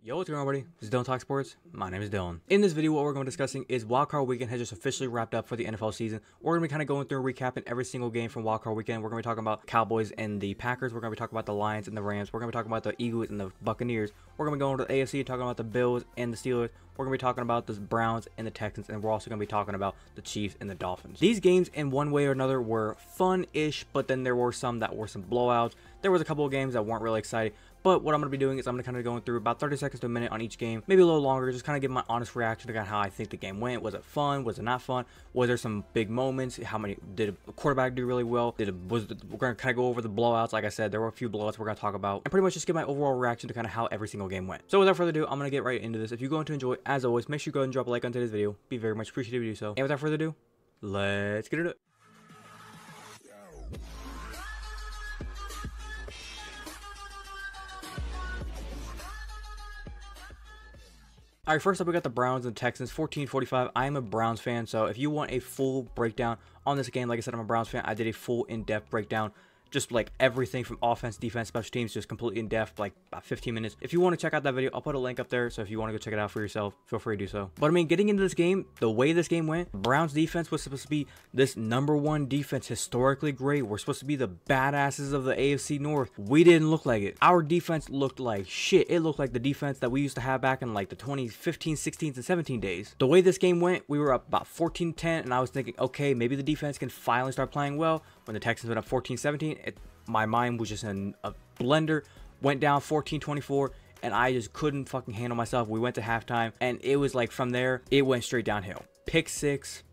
Yo, what's going on, everybody? This is Dylan Talk Sports. My name is Dylan. In this video, what we're going to be discussing is Wildcard Weekend has just officially wrapped up for the NFL season. We're going to be kind of going through and recapping every single game from Wildcard Weekend. We're going to be talking about Cowboys and the Packers. We're going to be talking about the Lions and the Rams. We're going to be talking about the Eagles and the Buccaneers. We're going to be going to the AFC, talking about the Bills and the Steelers. We're going to be talking about the Browns and the Texans, and we're also going to be talking about the Chiefs and the Dolphins. These games, in one way or another, were fun-ish, but then there were some that were some blowouts. There was a couple of games that weren't really exciting. But what I'm going to be doing is I'm going to kind of going through about 30 seconds to a minute on each game, maybe a little longer, just kind of give my honest reaction to kind of how I think the game went. Was it fun? Was it not fun? Was there some big moments? How many did a quarterback do really well? We're going to kind of go over the blowouts. Like I said, there were a few blowouts we're going to talk about, and pretty much just give my overall reaction to kind of how every single game went. So without further ado, I'm going to get right into this. If you're going to enjoy, as always, make sure you go ahead and drop a like on today's video. Be very much appreciative if you do so. And without further ado, let's get into it. All right, first up, we got the Browns and Texans, 14-45. I am a Browns fan, so if you want a full breakdown on this game, like I said, I'm a Browns fan. I did a full in-depth breakdown, just like everything from offense, defense, special teams, just completely in depth, like about 15 minutes. If you want to check out that video, I'll put a link up there. So if you want to go check it out for yourself, feel free to do so. But I mean, getting into this game, the way this game went, Browns defense was supposed to be this #1 defense, historically great. We're supposed to be the badasses of the AFC North. We didn't look like it. Our defense looked like shit. It looked like the defense that we used to have back in like the 2015, 16, and 17 days. The way this game went, we were up about 14-10, and I was thinking, okay, maybe the defense can finally start playing well. When the Texans went up 14-17, my mind was just in a blender, went down 14-24, and I just couldn't fucking handle myself. We went to halftime, and it was like from there, it went straight downhill. Pick six.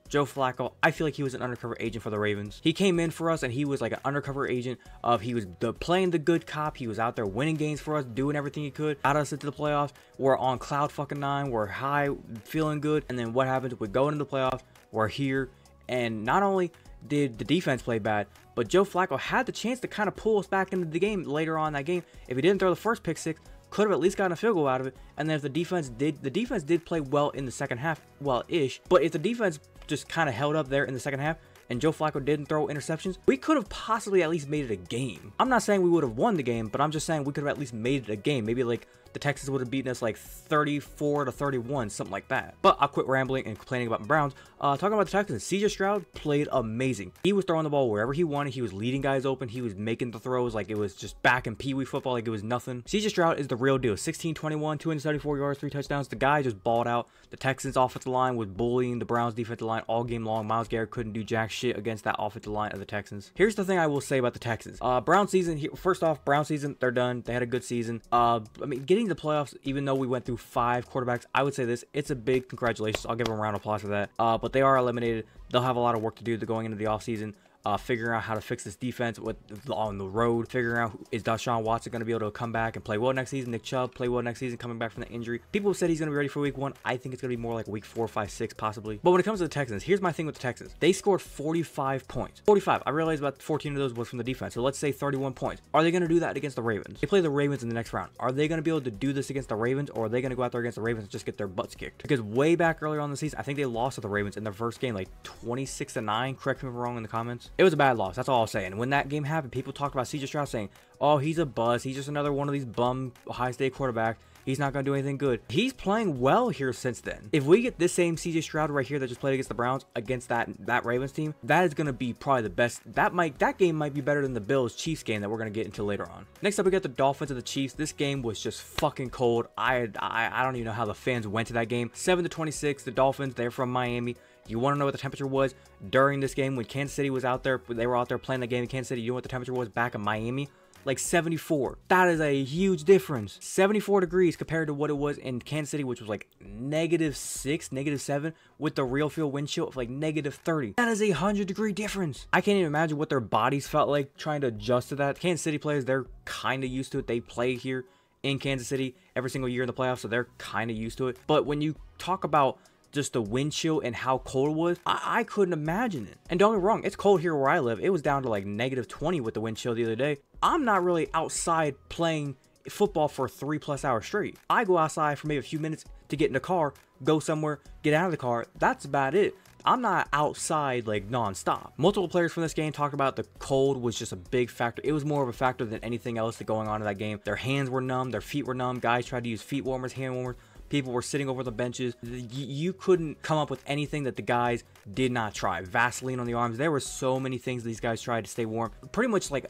Joe Flacco, I feel like he was an undercover agent for the Ravens. He came in for us, and he was like an undercover agent of, he was playing the good cop. He was out there winning games for us, doing everything he could, got us into the playoffs. We're on cloud fucking 9. We're high, feeling good. And then what happens? We go into the playoffs. We're here, and not only did the defense play bad, but Joe Flacco had the chance to kind of pull us back into the game later on in that game. If he didn't throw the first pick six, could have at least gotten a field goal out of it. And then if the defense did play well in the second half, well-ish, but if the defense just kind of held up there in the second half and Joe Flacco didn't throw interceptions, we could have possibly at least made it a game. I'm not saying we would have won the game, but I'm just saying we could have at least made it a game. Maybe like the Texans would have beaten us like 34-31, something like that. But I'll quit rambling and complaining about the Browns. Talking about the Texans, CJ Stroud played amazing. He was throwing the ball wherever he wanted. He was leading guys open. He was making the throws like it was just back in Pee Wee football, like it was nothing. CJ Stroud is the real deal. 16-21, 274 yards, 3 touchdowns. The guy just balled out. The Texans offensive line was bullying the Browns defensive line all game long. Myles Garrett couldn't do jack shit against that offensive line of the Texans. Here's the thing I will say about the Texans. Brown season, first off, Brown season, they're done. They had a good season. I mean, getting to the playoffs, even though we went through 5 quarterbacks, I would say this, it's a big congratulations. I'll give them a round of applause for that. But they are eliminated. They'll have a lot of work to do going into the offseason. Figuring out how to fix this defense on the road, figuring out is Deshaun Watson going to be able to come back and play well next season. Nick Chubb play well next season coming back from the injury. People said he's going to be ready for week 1. I think it's going to be more like week 4, 5, 6 possibly. But when it comes to the Texans, here's my thing with the Texans. They scored 45 points. 45. I realized about 14 of those was from the defense. So let's say 31 points. Are they going to do that against the Ravens? They play the Ravens in the next round. Are they going to be able to do this against the Ravens, or are they going to go out there against the Ravens and just get their butts kicked? Because way back earlier on the season, I think they lost to the Ravens in their first game, like 26-9. Correct me if I'm wrong in the comments. It was a bad loss. That's all I'll say. And when that game happened, people talked about CJ Stroud saying, oh, he's a buzz. He's just another one of these bum high-state quarterbacks. He's not going to do anything good. He's playing well here since then. If we get this same CJ Stroud right here that just played against the Browns, against that Ravens team, that is going to be probably the best. That game might be better than the Bills-Chiefs game that we're going to get into later on. Next up, we got the Dolphins and the Chiefs. This game was just fucking cold. I don't even know how the fans went to that game. 7-26, the Dolphins, they're from Miami. You want to know what the temperature was during this game when Kansas City was out there? They were out there playing the game in Kansas City. You know what the temperature was back in Miami? Like 74. That is a huge difference. 74 degrees compared to what it was in Kansas City, which was like -6, -7, with the real field wind chill of like -30. That is a 100-degree difference. I can't even imagine what their bodies felt like trying to adjust to that. Kansas City players, they're kind of used to it. They play here in Kansas City every single year in the playoffs, so they're kind of used to it. But when you talk about just the wind chill and how cold it was, I couldn't imagine it. And don't get me wrong, it's cold here where I live. It was down to like -20 with the wind chill the other day. I'm not really outside playing football for 3+ hours straight. I go outside for maybe a few minutes to get in the car, go somewhere, get out of the car. That's about it. I'm not outside like non-stop. Multiple players from this game talked about the cold was just a big factor. It was more of a factor than anything else that going on in that game. Their hands were numb, their feet were numb. Guys tried to use feet warmers, hand warmers. People were sitting over the benches. You couldn't come up with anything that the guys did not try. Vaseline on the arms. There were so many things these guys tried to stay warm. Pretty much like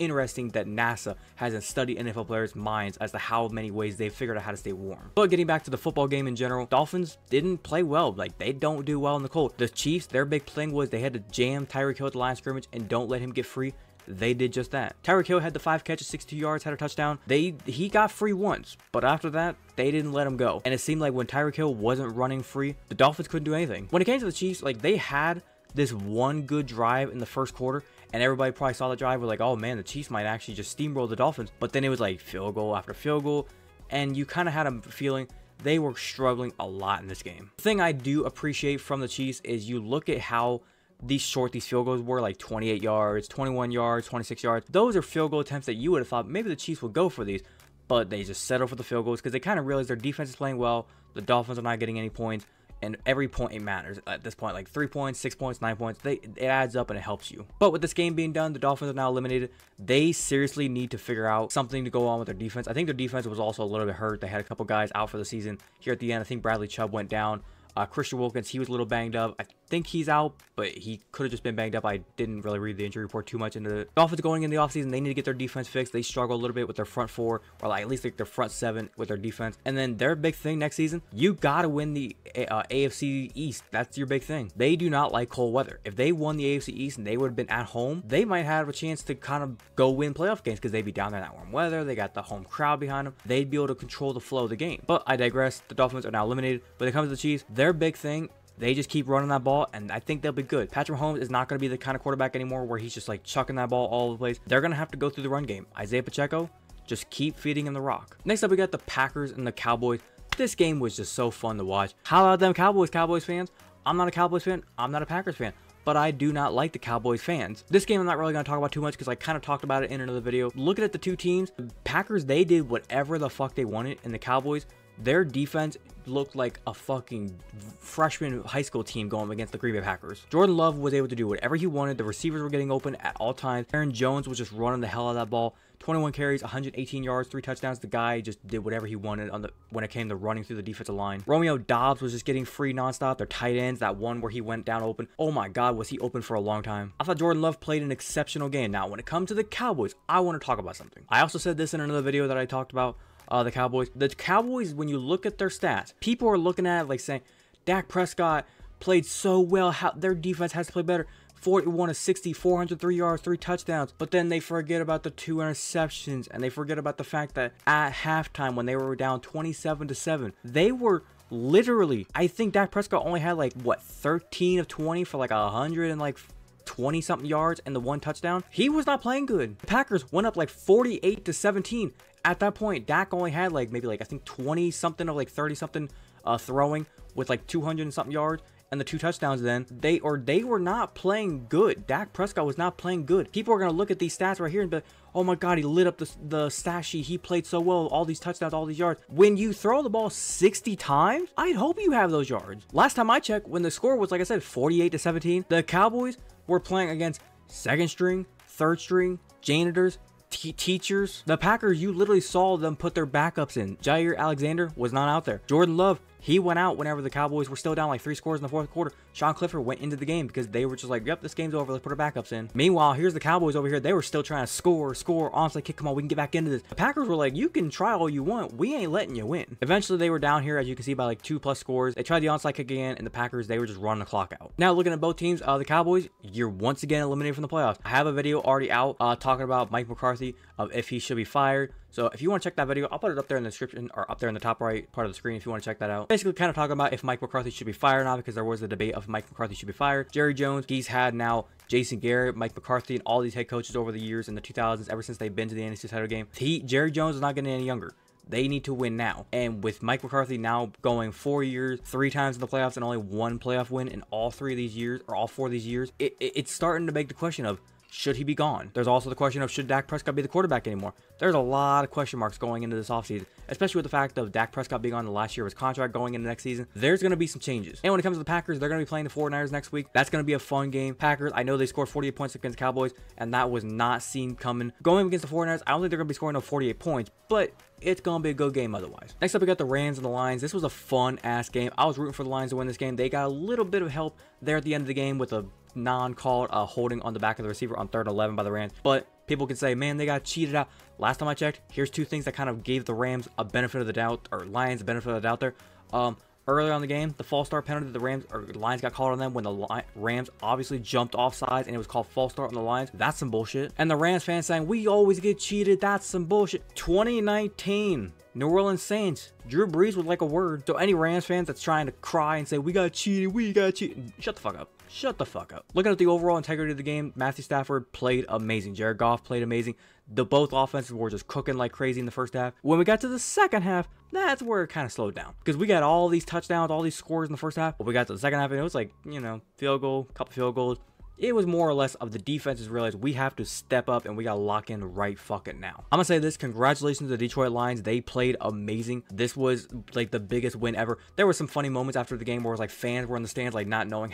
interesting that NASA hasn't studied NFL players' minds as to how many ways they figured out how to stay warm. But getting back to the football game in general, Dolphins didn't play well. Like, they don't do well in the cold. The Chiefs, their big thing was they had to jam Tyreek Hill at the line of scrimmage and don't let him get free. They did just that. Tyreek Hill had the 5 catches, 62 yards, had a touchdown. He got free once, but after that, they didn't let him go. And it seemed like when Tyreek Hill wasn't running free, the Dolphins couldn't do anything. When it came to the Chiefs, like, they had this one good drive in the first quarter, and everybody probably saw the drive. We're like, oh man, the Chiefs might actually just steamroll the Dolphins. But then it was like field goal after field goal, and you kind of had a feeling they were struggling a lot in this game. The thing I do appreciate from the Chiefs is you look at how these field goals were, like 28 yards, 21 yards, 26 yards. Those are field goal attempts that you would have thought maybe the Chiefs would go for these, but they just settle for the field goals because they kind of realize their defense is playing well. The Dolphins are not getting any points, and every point it matters at this point. Like 3 points, 6 points, 9 points, it adds up and it helps you. But with this game being done, the Dolphins are now eliminated. They seriously need to figure out something to go on with their defense. I think their defense was also a little bit hurt. They had a couple guys out for the season. Here at the end, I think Bradley Chubb went down. Christian Wilkins, he was a little banged up. I think he's out, but he could have just been banged up. I didn't really read the injury report too much into it. Dolphins going in the offseason, they need to get their defense fixed. They struggle a little bit with their front 4, or like at least like their front 7 with their defense. And then their big thing next season, you got to win the AFC East. That's your big thing. They do not like cold weather. If they won the AFC East and they would have been at home, they might have a chance to kind of go win playoff games because they'd be down there in that warm weather. They got the home crowd behind them. They'd be able to control the flow of the game. But I digress. The Dolphins are now eliminated. When it comes to the Chiefs, their big thing, they just keep running that ball, and I think they'll be good. Patrick Mahomes is not going to be the kind of quarterback anymore where he's just like chucking that ball all over the place. They're going to have to go through the run game. Isaiah Pacheco, just keep feeding him the rock. Next up, we got the Packers and the Cowboys. This game was just so fun to watch. How about them Cowboys fans? I'm not a Cowboys fan. I'm not a Packers fan. But I do not like the Cowboys fans. This game I'm not really going to talk about too much because I kind of talked about it in another video. Looking at the two teams, the Packers, they did whatever the fuck they wanted, and the Cowboys, their defense looked like a fucking freshman high school team going against the Green Bay Packers. Jordan Love was able to do whatever he wanted. The receivers were getting open at all times. Aaron Jones was just running the hell out of that ball. 21 carries, 118 yards, 3 touchdowns. The guy just did whatever he wanted when it came to running through the defensive line. Romeo Doubs was just getting free nonstop. Their tight ends, that one where he went down open. Oh my God, was he open for a long time. I thought Jordan Love played an exceptional game. Now, when it comes to the Cowboys, I want to talk about something. I also said this in another video that I talked about. The Cowboys, when you look at their stats, people are looking at it like saying, Dak Prescott played so well, how their defense has to play better. 41 of 60, 403 yards, 3 touchdowns. But then they forget about the 2 interceptions, and they forget about the fact that at halftime, when they were down 27-7, they were literally, I think Dak Prescott only had like, what, 13 of 20 for like 100 and like 20 something yards and the 1 touchdown. He was not playing good. The Packers went up like 48-17. At that point, Dak only had like maybe like I think 20 something of like 30 something throwing with like 200 and something yards and the 2 touchdowns. Then they were not playing good. Dak Prescott was not playing good. People are gonna look at these stats right here and be like, oh my God, he lit up the stat sheet. He played so well. All these touchdowns, all these yards. When you throw the ball 60 times, I'd hope you have those yards. Last time I checked, when the score was like I said 48-17, the Cowboys were playing against 2nd string, 3rd string, janitors, teachers. The Packers, you literally saw them put their backups in. Jair Alexander was not out there. Jordan Love, he went out whenever the Cowboys were still down like 3 scores in the 4th quarter. Sean Clifford went into the game because they were just like, yep, this game's over. Let's put our backups in. Meanwhile, here's the Cowboys over here. They were still trying to score, onside kick. Come on, we can get back into this. The Packers were like, you can try all you want. We ain't letting you win. Eventually, they were down here, as you can see, by like 2+ scores. They tried the onside kick again, and the Packers, they were just running the clock out. Now, looking at both teams, the Cowboys, you're once again eliminated from the playoffs. I have a video already out talking about Mike McCarthy, of if he should be fired. So if you want to check that video, I'll put it up there in the description or up there in the top right part of the screen if you want to check that out. Basically kind of talking about if Mike McCarthy should be fired or not, because there was a debate of Mike McCarthy should be fired. Jerry Jones, he's had now Jason Garrett, Mike McCarthy, and all these head coaches over the years in the 2000s, ever since they've been to the NFC title game. Jerry Jones is not getting any younger. They need to win now. And with Mike McCarthy now going 4 years, 3 times in the playoffs, and only 1 playoff win in all 3 of these years, or all 4 of these years, it's starting to make the question of, should he be gone? There's also the question of, should Dak Prescott be the quarterback anymore? There's a lot of question marks going into this offseason, especially with the fact of Dak Prescott being on the last year of his contract going into next season. There's going to be some changes. And when it comes to the Packers, they're going to be playing the 49ers next week. That's going to be a fun game. Packers, I know they scored 48 points against Cowboys, and that was not seen coming. Going against the 49ers, I don't think they're going to be scoring no 48 points, but it's going to be a good game otherwise. Next up, we got the Rams and the Lions. This was a fun-ass game. I was rooting for the Lions to win this game. They got a little bit of help there at the end of the game with a non-called holding on the back of the receiver on 3rd and 11 by the Rams. But people can say, man, they got cheated out. Last time I checked, here's two things that kind of gave the Rams a benefit of the doubt, or Lions a benefit of the doubt there. Earlier on the game, the false start penalty the Lions got called on them when the Rams obviously jumped off sides and it was called false start on the Lions. That's some bullshit. And the Rams fans saying, we always get cheated. That's some bullshit. 2019. New Orleans Saints. Drew Brees was like a word. So any Rams fans that's trying to cry and say, we got cheated, shut the fuck up. Shut the fuck up. Looking at the overall integrity of the game, Matthew Stafford played amazing. Jared Goff played amazing. Both offenses were just cooking like crazy in the first half. When we got to the second half, that's where it kind of slowed down. Because we got all these touchdowns, all these scores in the first half. But we got to the second half, and it was like, you know, field goal, couple field goals. It was more or less of the defenses realized we have to step up and we got to lock in right fucking now. I'm going to say this. Congratulations to the Detroit Lions. They played amazing. This was like the biggest win ever. There were some funny moments after the game where it was like fans were in the stands like not knowing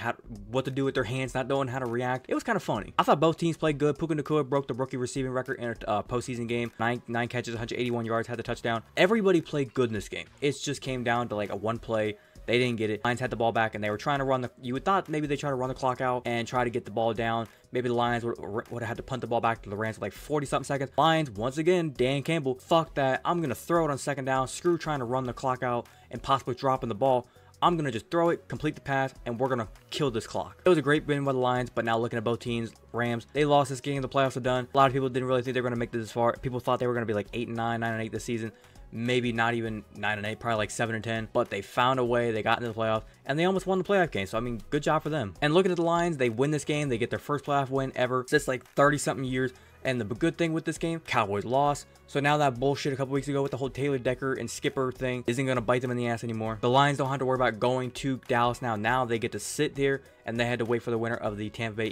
what to do with their hands, not knowing how to react. It was kind of funny. I thought both teams played good. Puka Nacua broke the rookie receiving record in a postseason game. Nine catches, 181 yards, had the touchdown. Everybody played good in this game. It just came down to like a one play. They didn't get it. Lions had the ball back, and they were trying to run the... You would thought maybe they try to run the clock out and try to get the ball down. Maybe the Lions would have had to punt the ball back to the Rams for like 40-something seconds. Lions, once again, Dan Campbell, fuck that. I'm going to throw it on second down. Screw trying to run the clock out and possibly dropping the ball. I'm going to just throw it, complete the pass, and we're going to kill this clock. It was a great win by the Lions, but now looking at both teams, Rams, they lost this game. The playoffs are done. A lot of people didn't really think they were going to make this far. People thought they were going to be like 8-9, 9-8 this season. Maybe not even 9-8, probably like 7-10, but they found a way. They got into the playoffs and they almost won the playoff game. So I mean, good job for them. And looking at the Lions, they win this game. They get their first playoff win ever since like 30-something years. And the good thing with this game, Cowboys lost. So now that bullshit a couple weeks ago with the whole Taylor Decker and Skipper thing isn't going to bite them in the ass anymore. The Lions don't have to worry about going to Dallas now. Now they get to sit there and they had to wait for the winner of the Tampa Bay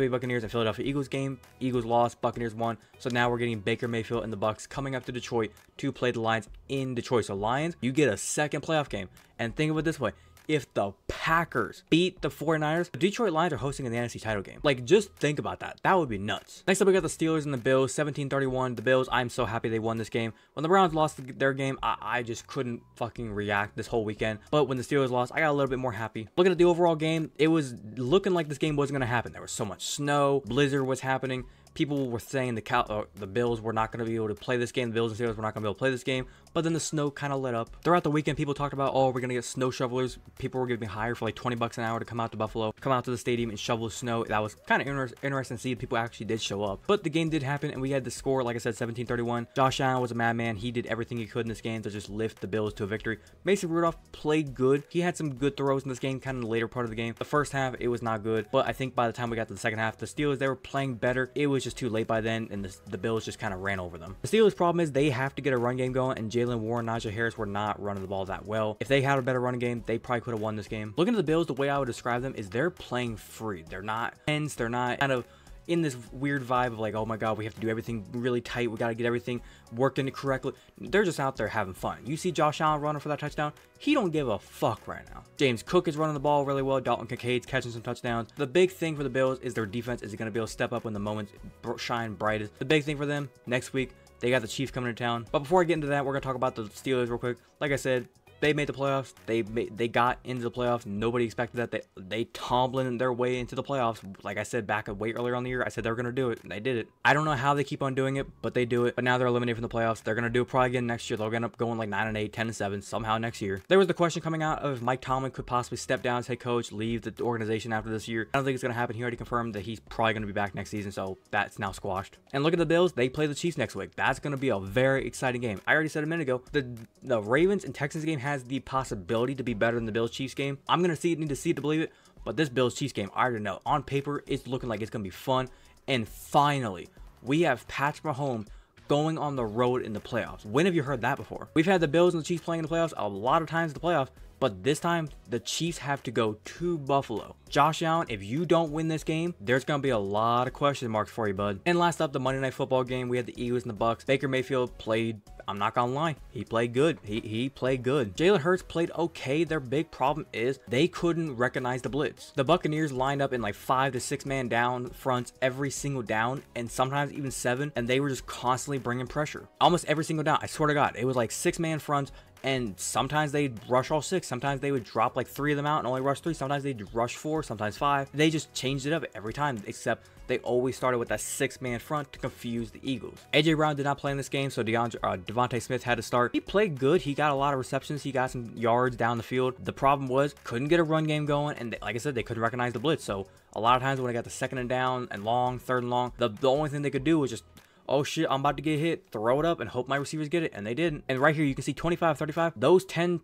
Buccaneers and Philadelphia Eagles game. Eagles lost, Buccaneers won. So now we're getting Baker Mayfield and the Bucks coming up to Detroit to play the Lions in Detroit. So Lions, you get a second playoff game. And think of it this way. If the Packers beat the 49ers, the Detroit Lions are hosting in the NFC title game. Like, just think about that. That would be nuts. Next up, we got the Steelers and the Bills, 17-31. The Bills, I'm so happy they won this game. When the Browns lost their game, I just couldn't fucking react this whole weekend. But when the Steelers lost, I got a little bit more happy. Looking at the overall game, it was looking like this game wasn't going to happen. There was so much snow. Blizzard was happening. People were saying the Bills were not going to be able to play this game. The Bills and Steelers were not going to be able to play this game. But then the snow kind of let up. Throughout the weekend, people talked about, oh, we're going to get snow shovelers. People were going to be hired for like 20 bucks an hour to come out to Buffalo, come out to the stadium and shovel the snow. That was kind of interesting to see. People actually did show up. But the game did happen, and we had the score, like I said, 17-31. Josh Allen was a madman. He did everything he could in this game to just lift the Bills to a victory. Mason Rudolph played good. He had some good throws in this game, kind of the later part of the game. The first half, it was not good. But I think by the time we got to the second half, the Steelers, they were playing better. It was just too late by then, and the Bills just kind of ran over them. The Steelers' problem is they have to get a run game going, and Jalen Warren, Najee Harris were not running the ball that well. If they had a better running game, they probably could have won this game. Looking at the Bills, the way I would describe them is they're playing free. They're not tense. They're not kind of in this weird vibe of like, oh my god, we have to do everything really tight. We got to get everything working correctly. They're just out there having fun. You see Josh Allen running for that touchdown. He don't give a fuck right now. James Cook is running the ball really well. Dalton Kincaid's catching some touchdowns. The big thing for the Bills is their defense is going to be able to step up when the moments shine brightest. The big thing for them next week, they got the Chiefs coming to town. But before I get into that, we're going to talk about the Steelers real quick. Like I said, they made the playoffs. They got into the playoffs. Nobody expected that. They tumbling their way into the playoffs. Like I said back way earlier on the year, I said they were going to do it, and they did it. I don't know how they keep on doing it, but they do it. But now they're eliminated from the playoffs. They're going to do it probably again next year. They'll end up going like 9-8, 10-7 somehow next year. There was the question coming out of if Mike Tomlin could possibly step down as head coach, leave the organization after this year. I don't think it's going to happen. He already confirmed that he's probably going to be back next season, so that's now squashed. And look at the Bills. They play the Chiefs next week. That's going to be a very exciting game. I already said a minute ago, the Ravens and Texans game has the possibility to be better than the Bills Chiefs game. I'm gonna need to see it to believe it, but this Bills Chiefs game, I already know. On paper, it's looking like it's gonna be fun. And finally, we have Patrick Mahomes going on the road in the playoffs. When have you heard that before? We've had the Bills and the Chiefs playing in the playoffs a lot of times in the playoffs. But this time, the Chiefs have to go to Buffalo. Josh Allen, if you don't win this game, there's going to be a lot of question marks for you, bud. And last up, the Monday Night Football game, we had the Eagles and the Bucks. Baker Mayfield played, I'm not going to lie, he played good. He played good. Jalen Hurts played okay. Their big problem is they couldn't recognize the blitz. The Buccaneers lined up in like 5 to 6 man down fronts every single down, and sometimes even 7, and they were just constantly bringing pressure. Almost every single down. I swear to God, it was like 6 man fronts. And sometimes they'd rush all 6. Sometimes they would drop like 3 of them out and only rush 3. Sometimes they'd rush 4, sometimes 5. They just changed it up every time, except they always started with that 6-man front to confuse the Eagles. AJ Brown did not play in this game, so Devontae Smith had to start. He played good. He got a lot of receptions. He got some yards down the field. The problem was, couldn't get a run game going, and like I said, they couldn't recognize the blitz. So a lot of times when they got the 2nd and down and long, 3rd and long, the only thing they could do was just, oh shit, I'm about to get hit, throw it up and hope my receivers get it, and they didn't. And right here you can see 25-35. Those 10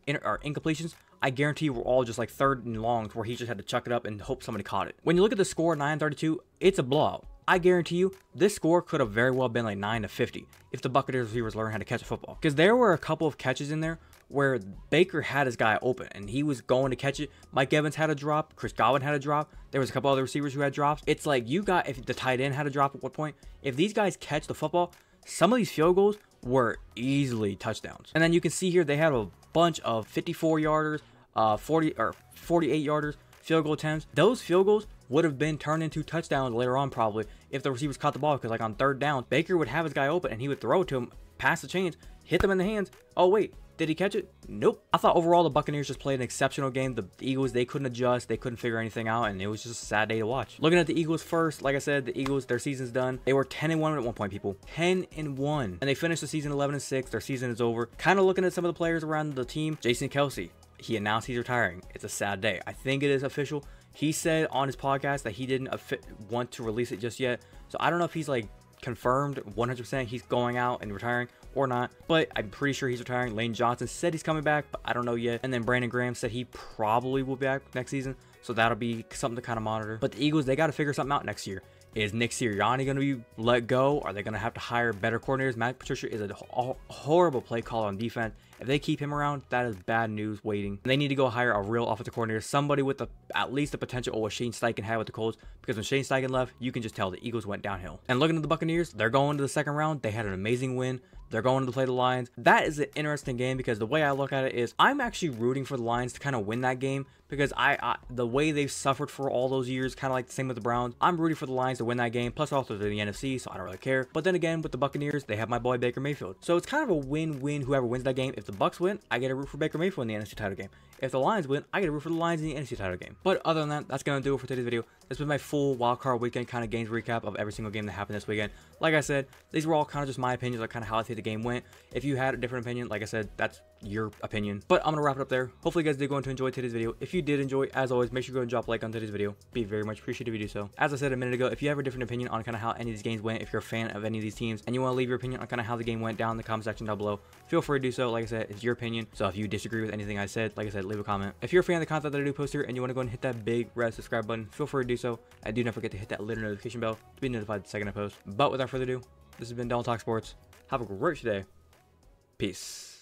incompletions, I guarantee were all just like 3rd and longs where he just had to chuck it up and hope somebody caught it. When you look at the score, 9-32, it's a blowout. I guarantee you this score could have very well been like 9-50 if the Buccaneers receivers learned how to catch a football. Because there were a couple of catches in there where Baker had his guy open and he was going to catch it. Mike Evans had a drop. Chris Godwin had a drop. There was a couple other receivers who had drops. It's like you got, if the tight end had a drop at one point, if these guys catch the football, some of these field goals were easily touchdowns. And then you can see here they had a bunch of 54-yarders, 40 or 48-yarders, field goal attempts. Those field goals would have been turned into touchdowns later on probably if the receivers caught the ball, because like on 3rd down, Baker would have his guy open and he would throw it to him, pass the chains, hit them in the hands. Oh wait, did he catch it? Nope. I thought overall the Buccaneers just played an exceptional game. The Eagles, they couldn't adjust. They couldn't figure anything out, and it was just a sad day to watch. Looking at the Eagles first, like I said, the Eagles, their season's done. They were 10-1 at one point, people. 10-1. And they finished the season 11-6. Their season is over. Kind of looking at some of the players around the team. Jason Kelce, he announced he's retiring. It's a sad day. I think it is official. He said on his podcast that he didn't want to release it just yet. So I don't know if he's like confirmed 100% he's going out and retiring or not, but I'm pretty sure he's retiring. Lane Johnson said he's coming back, but I don't know yet. And then Brandon Graham said he probably will be back next season, so that'll be something to kind of monitor. But the Eagles, they got to figure something out next year. Is Nick Sirianni going to be let go? Are they going to have to hire better coordinators? Matt Patricia is a horrible play caller on defense. If they keep him around, that is bad news waiting. They need to go hire a real offensive coordinator, somebody with at least the potential of what Shane Steichen had with the Colts, because when Shane Steichen left, you can just tell the Eagles went downhill. And looking at the Buccaneers, they're going to the 2nd round. They had an amazing win. They're going to play the Lions. That is an interesting game because the way I look at it is I'm actually rooting for the Lions to kind of win that game because the way they've suffered for all those years, kind of like the same with the Browns, I'm rooting for the Lions to win that game. Plus also they're the NFC, so I don't really care. But then again, with the Buccaneers, they have my boy Baker Mayfield. So it's kind of a win-win whoever wins that game. If the Bucs win, I get to root for Baker Mayfield in the NFC title game. If the Lions win, I get to root for the Lions in the NFC title game. But other than that, that's going to do it for today's video. This was my full wildcard weekend kind of games recap of every single game that happened this weekend. Like I said, these were all kind of just my opinions on kind of how I think the game went. If you had a different opinion, like I said, that's your opinion. But I'm going to wrap it up there. Hopefully you guys did go on to enjoy today's video. If you did enjoy, as always, make sure you go and drop a like on today's video. Be very much appreciated if you do so. As I said a minute ago, if you have a different opinion on kind of how any of these games went, if you're a fan of any of these teams, and you want to leave your opinion on kind of how the game went down in the comment section down below, feel free to do so. Like I said, it's your opinion. So if you disagree with anything I said, like I said, leave a comment. If you're a fan of the content that I do post here and you want to go and hit that big red subscribe button, feel free to do so. And do not forget to hit that little notification bell to be notified the second I post. But without further ado, this has been Dylan Talk Sports. Have a great day. Peace.